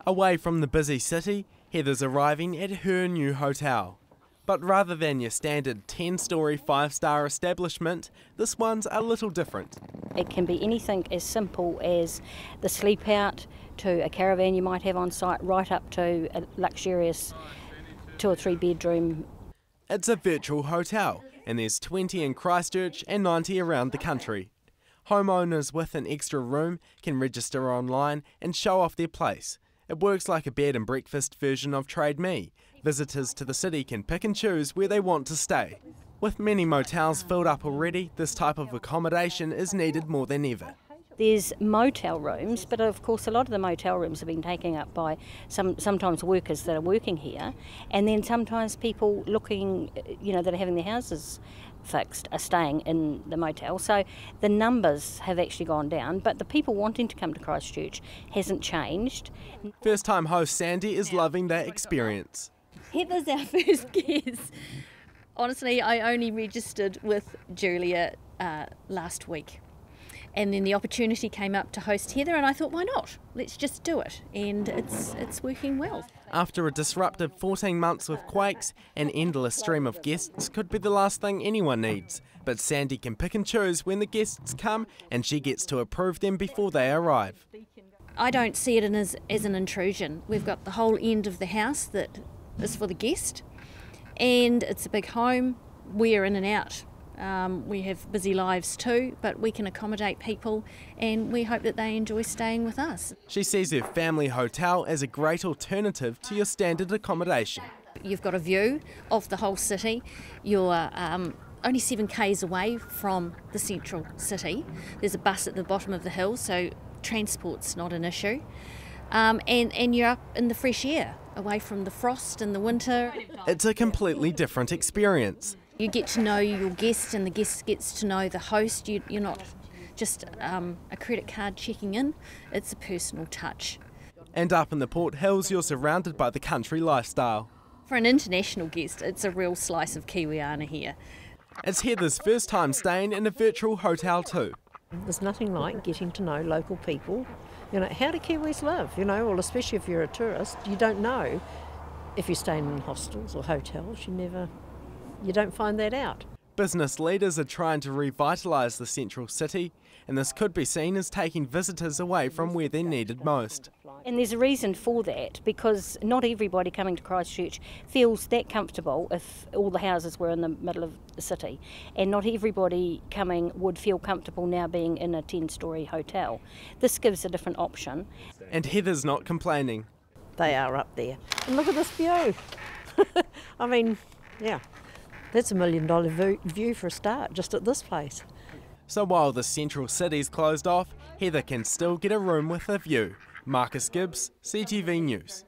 Away from the busy city, Heather's arriving at her new hotel. But rather than your standard 10-storey 5-star establishment, this one's a little different. It can be anything as simple as the sleep out to a caravan you might have on site, right up to a luxurious 2 or 3 bedroom. It's a virtual hotel, and there's 20 in Christchurch and 90 around the country. Homeowners with an extra room can register online and show off their place. It works like a bed and breakfast version of Trade Me. Visitors to the city can pick and choose where they want to stay. With many motels filled up already, this type of accommodation is needed more than ever. There's motel rooms, but of course a lot of the motel rooms have been taken up by sometimes workers that are working here, and then sometimes people looking, that are having their houses fixed are staying in the motel. So the numbers have actually gone down, but the people wanting to come to Christchurch hasn't changed. First-time host Sandy is loving that experience. Heather's our first guest. Honestly, I only registered with Julia last week. And then the opportunity came up to host Heather, and I thought, why not? Let's just do it. And it's working well. After a disruptive 14 months with quakes, an endless stream of guests could be the last thing anyone needs. But Sandy can pick and choose when the guests come, and she gets to approve them before they arrive. I don't see it as an intrusion. We've got the whole end of the house that is for the guest, and it's a big home. We're in and out. We have busy lives too, but we can accommodate people, and we hope that they enjoy staying with us. She sees her family hotel as a great alternative to your standard accommodation. You've got a view of the whole city. You're only 7 k's away from the central city. There's a bus at the bottom of the hill, so transport's not an issue. And you're up in the fresh air, away from the frost in the winter. It's a completely different experience. You get to know your guest, and the guest gets to know the host. You're not just a credit card checking in. It's a personal touch. And up in the Port Hills, you're surrounded by the country lifestyle. For an international guest, it's a real slice of Kiwiana here. It's Heather's first time staying in a virtual hotel too. There's nothing like getting to know local people. How do Kiwis live? Well, especially if you're a tourist, you don't know. If you're staying in hostels or hotels, you don't find that out. Business leaders are trying to revitalise the central city, and this could be seen as taking visitors away from where they're needed most. And there's a reason for that, because not everybody coming to Christchurch feels that comfortable if all the houses were in the middle of the city, and not everybody coming would feel comfortable now being in a 10-storey hotel. This gives a different option. And Heather's not complaining. They are up there. And look at this view. Yeah. That's $1 million view for a start, just at this place. So while the central city's closed off, Heather can still get a room with a view. Marcus Gibbs, CTV News.